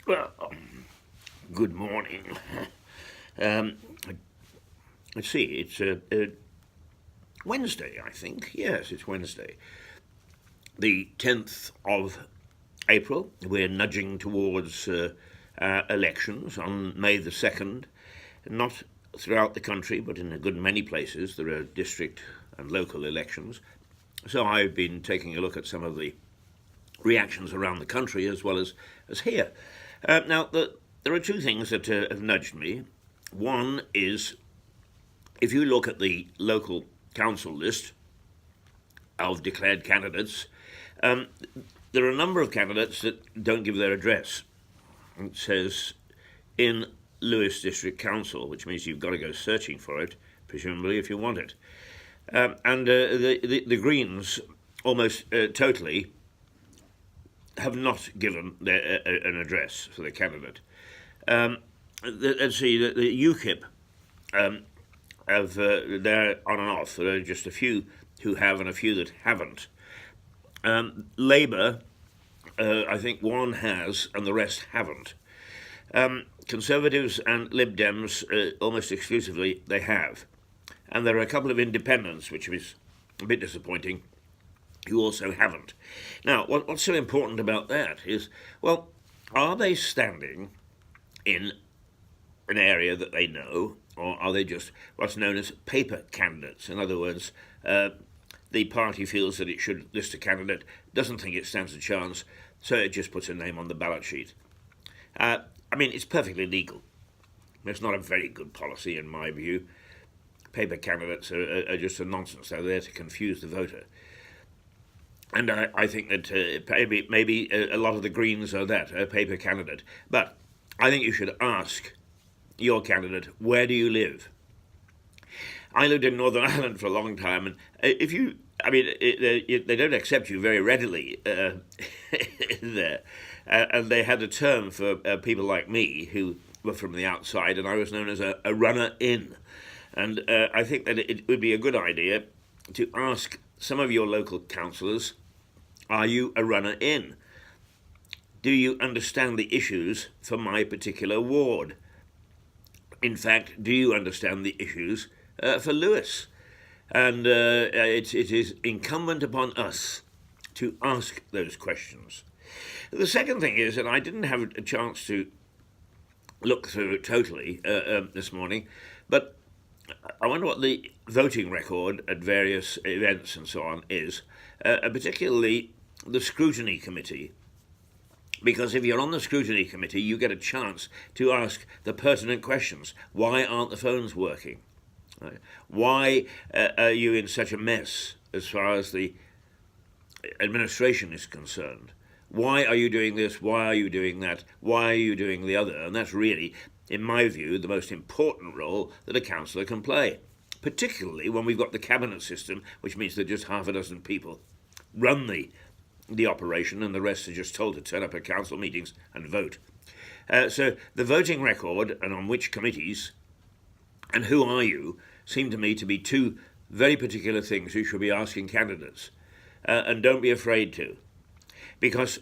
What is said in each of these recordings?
Well, good morning. Um, let's see, it's Wednesday, I think. Yes, it's Wednesday. The 10th of April. We're nudging towards elections on May the 2nd. Not throughout the country, but in a good many places, there are district and local elections. So I've been taking a look at some of the reactions around the country as well as here. There are two things that have nudged me. One is if you look at the local council list of declared candidates, um, there are a number of candidates that don't give their address. It says in Lewis District Council, which means you've got to go searching for it, presumably, if you want it. The Greens almost totally have not given an address for the candidate. Let's see, the UKIP have they're on and off. There are just a few who have and a few that haven't. Labour, I think one has and the rest haven't. Conservatives and Lib Dems, almost exclusively, they have. And there are a couple of independents, which is a bit disappointing, who also haven't. Now, what's so important about that is, well, are they standing in an area that they know, or are they just what's known as paper candidates? In other words, the party feels that it should list a candidate, doesn't think it stands a chance, so it just puts a name on the ballot sheet. It's perfectly legal. It's not a very good policy, in my view. Paper candidates are just a nonsense. They're there to confuse the voter. And I think that maybe a lot of the Greens are that, a paper candidate. But I think you should ask your candidate, where do you live? I lived in Northern Ireland for a long time, and if you, they don't accept you very readily there. And they had a term for people like me who were from the outside, and I was known as a runner-in. And I think that it would be a good idea to ask some of your local councillors, are you a runner-in? Do you understand the issues for my particular ward? In fact, do you understand the issues for Lewis? And it is incumbent upon us to ask those questions. The second thing is, and I didn't have a chance to look through it totally this morning, but I wonder what the voting record at various events and so on is, particularly the scrutiny committee. Because if you're on the scrutiny committee, you get a chance to ask the pertinent questions. Why aren't the phones working? Right? Why are you in such a mess as far as the administration is concerned? Why are you doing this? Why are you doing that? Why are you doing the other? And that's really, in my view, the most important role that a councillor can play, particularly when we've got the cabinet system, which means that just half a dozen people run the operation and the rest are just told to turn up at council meetings and vote. So the voting record and on which committees and who are you seem to me to be two very particular things you should be asking candidates. And don't be afraid to. Because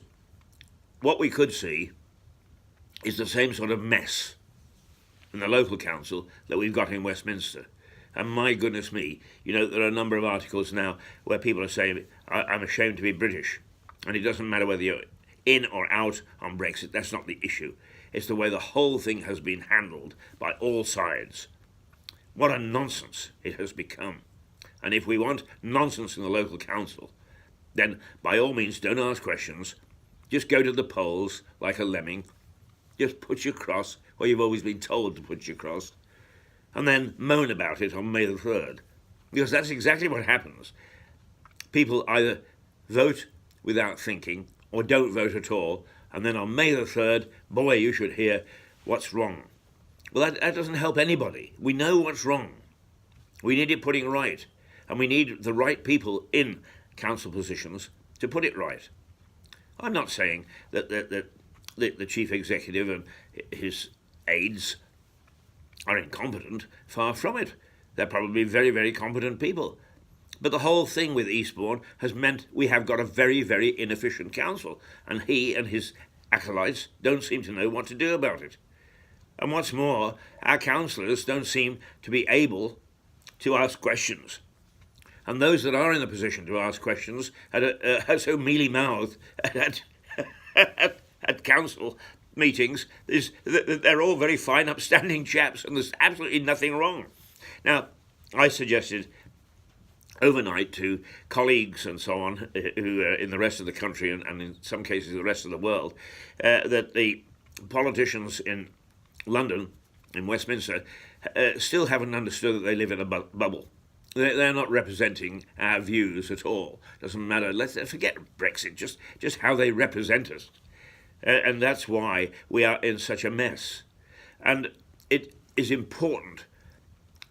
what we could see is the same sort of mess in the local council that we've got in Westminster. And my goodness me, there are a number of articles now where people are saying, I'm ashamed to be British. And it doesn't matter whether you're in or out on Brexit, that's not the issue. It's the way the whole thing has been handled by all sides. What a nonsense it has become. And if we want nonsense in the local council, then by all means don't ask questions. Just go to the polls like a lemming. Just put your cross where you've always been told to put your cross. And then moan about it on May the 3rd. Because that's exactly what happens. People either vote without thinking or don't vote at all, and then on May the 3rd, boy, you should hear what's wrong. Well, that doesn't help anybody. We know what's wrong. We need it putting right, and we need the right people in council positions to put it right. I'm not saying that the chief executive and his aides are incompetent. Far from it. They're probably very, very competent people. But the whole thing with Eastbourne has meant we have got a very, very inefficient council. And he and his acolytes don't seem to know what to do about it. And what's more, our councillors don't seem to be able to ask questions. And those that are in the position to ask questions are so mealy-mouthed at council meetings. They're all very fine, upstanding chaps, and there's absolutely nothing wrong. Now, I suggested overnight to colleagues and so on who are in the rest of the country and in some cases the rest of the world that the politicians in London, in Westminster, still haven't understood that they live in a bubble. They're not representing our views at all. Doesn't matter. Let's forget Brexit. Just how they represent us, and that's why we are in such a mess. And it is important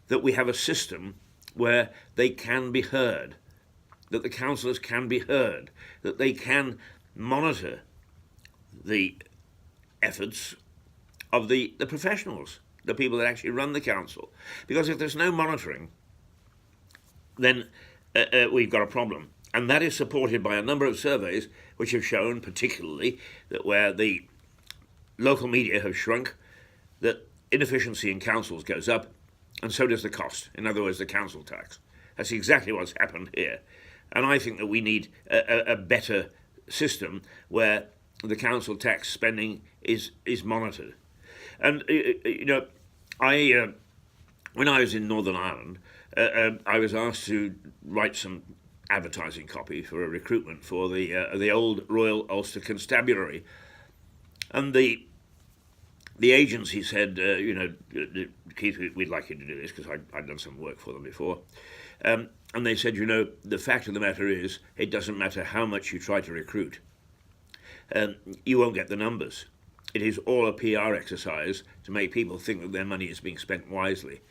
that we have a system where they can be heard, that the councillors can be heard, that they can monitor the efforts of the professionals, the people that actually run the council. Because if there's no monitoring, then we've got a problem. And that is supported by a number of surveys which have shown, particularly, that where the local media have shrunk, that inefficiency in councils goes up, and so does the cost. In other words, the council tax. That's exactly what's happened here. And I think that we need a better system where the council tax spending is monitored. And, when I was in Northern Ireland, I was asked to write some advertising copy for a recruitment for the old Royal Ulster Constabulary. And the agency said, Keith, we'd like you to do this, because I'd done some work for them before. And they said, the fact of the matter is, it doesn't matter how much you try to recruit. You won't get the numbers. It is all a PR exercise to make people think that their money is being spent wisely.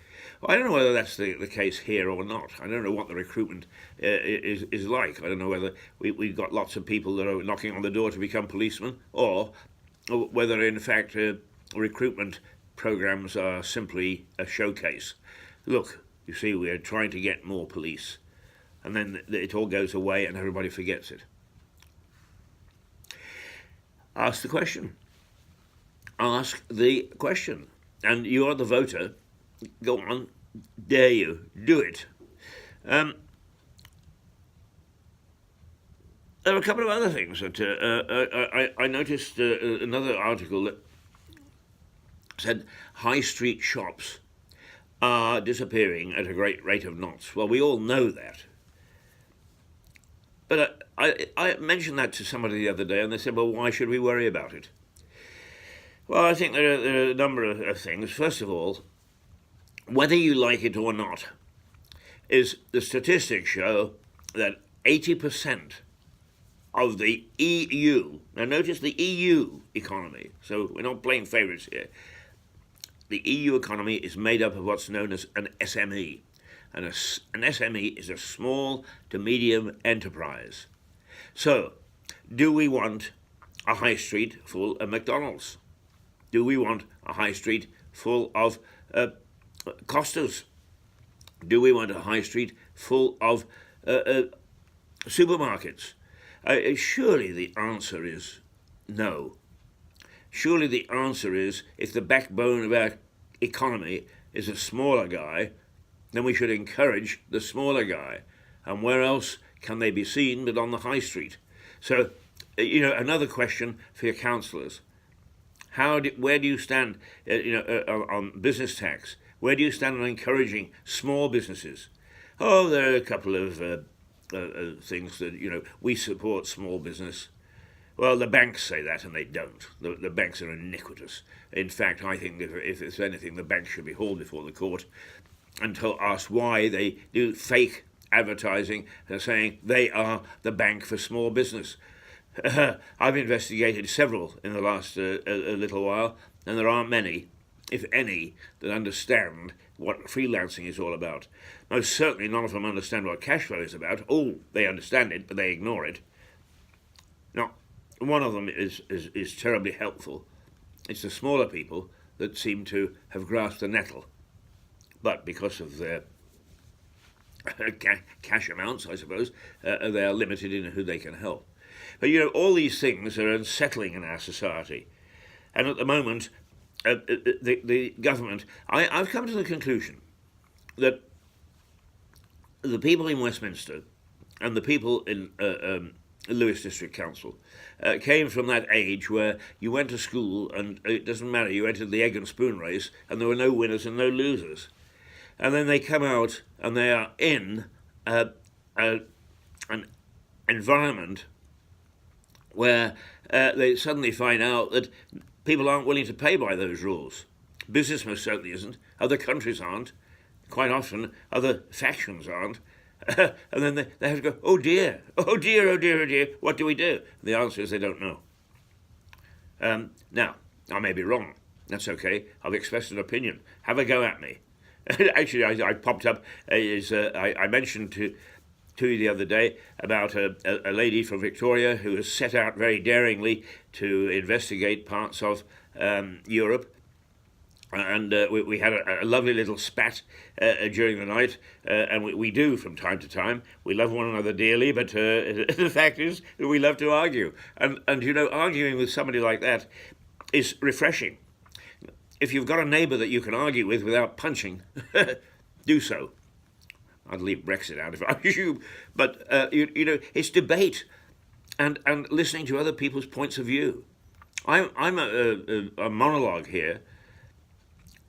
Well, I don't know whether that's the case here or not. I don't know what the recruitment is like. I don't know whether we've got lots of people that are knocking on the door to become policemen, or whether, in fact, recruitment programs are simply a showcase. Look, you see, we're trying to get more police, and then it all goes away and everybody forgets it. Ask the question. Ask the question. And you are the voter. Go on, dare you, do it. There are a couple of other things that I noticed. Another article that said high street shops are disappearing at a great rate of knots. Well, we all know that. But I mentioned that to somebody the other day, and they said, well, why should we worry about it? Well, I think there are a number of things. First of all, whether you like it or not, is the statistics show that 80% of the EU, now notice the EU economy, so we're not playing favourites here, the EU economy is made up of what's known as an SME. And an SME is a small to medium enterprise. So, do we want a high street full of McDonald's? Do we want a high street full of Costas? Do we want a high street full of supermarkets? Surely the answer is no. Surely the answer is, if the backbone of our economy is a smaller guy, then we should encourage the smaller guy. And where else can they be seen but on the high street? So, another question for your councillors. Where do you stand on business tax? Where do you stand on encouraging small businesses? Oh, there are a couple of things that, we support small business. Well, the banks say that, and they don't. The banks are iniquitous. In fact, I think if there's anything, the banks should be hauled before the court and asked why they do fake advertising saying they are the bank for small business. I've investigated several in the last a little while, and there aren't many, if any, that understand what freelancing is all about. Most certainly none of them understand what cash flow is about. Oh, they understand it, but they ignore it. Now, one of them is terribly helpful. It's the smaller people that seem to have grasped the nettle. But because of their cash amounts, I suppose, they are limited in who they can help. But all these things are unsettling in our society. And at the moment, the government, I've come to the conclusion that the people in Westminster and the people in Lewis District Council came from that age where you went to school and it doesn't matter, you entered the egg and spoon race and there were no winners and no losers. And then they come out and they are in an environment where they suddenly find out that people aren't willing to play by those rules. Business most certainly isn't. Other countries aren't. Quite often, other factions aren't. And then they have to go, oh dear, oh dear, oh dear, oh dear, what do we do? The answer is they don't know. Now, I may be wrong. That's okay. I've expressed an opinion. Have a go at me. Actually, I popped up, I mentioned to you the other day about a lady from Victoria who has set out very daringly to investigate parts of Europe. And we had a lovely little spat during the night, and we do from time to time. We love one another dearly, but the fact is that we love to argue. And arguing with somebody like that is refreshing. If you've got a neighbour that you can argue with without punching, do so. I'd leave Brexit out if I were you. But, it's debate and listening to other people's points of view. I'm a monologue here,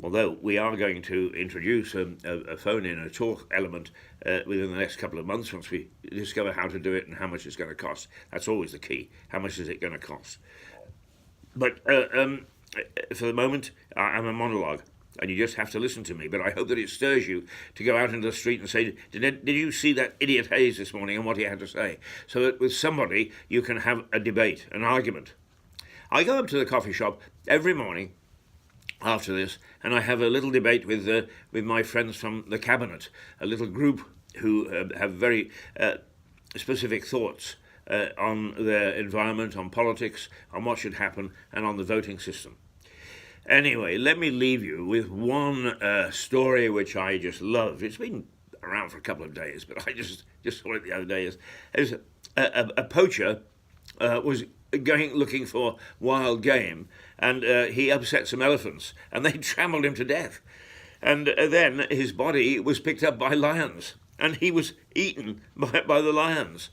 although we are going to introduce a phone-in, a talk element within the next couple of months once we discover how to do it and how much it's going to cost. That's always the key. How much is it going to cost? But for the moment, I'm a monologue, and you just have to listen to me. But I hope that it stirs you to go out into the street and say, did you see that idiot Hayes this morning and what he had to say? So that with somebody you can have a debate, an argument. I go up to the coffee shop every morning after this, and I have a little debate with my friends from the cabinet, a little group who have very specific thoughts on their environment, on politics, on what should happen, and on the voting system. Anyway, let me leave you with one story which I just love. It's been around for a couple of days, but I just saw it the other day. As a poacher was going looking for wild game, and he upset some elephants, and they trampled him to death. And then his body was picked up by lions, and he was eaten by the lions.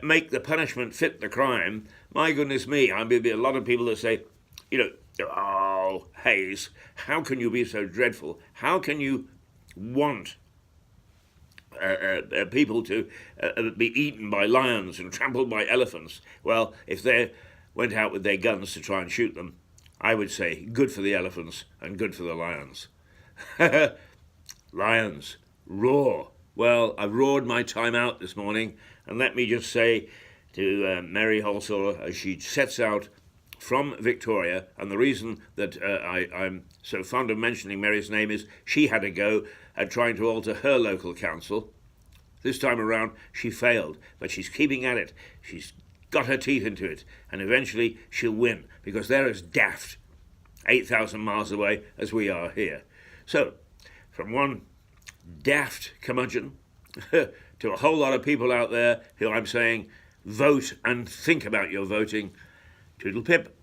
Make the punishment fit the crime. My goodness me, there'll be a lot of people that say, oh, Hayes, how can you be so dreadful? How can you want people to be eaten by lions and trampled by elephants? Well, if they went out with their guns to try and shoot them, I would say good for the elephants and good for the lions. Lions, roar. Well, I've roared my time out this morning, and let me just say to Mary Holsall, as she sets out from Victoria, and the reason that I'm so fond of mentioning Mary's name is she had a go at trying to alter her local council. This time around, she failed, but she's keeping at it. She's got her teeth into it, and eventually she'll win, because they're as daft 8,000 miles away as we are here. So, from one daft curmudgeon to a whole lot of people out there who I'm saying, vote and think about your voting. Toodle pip.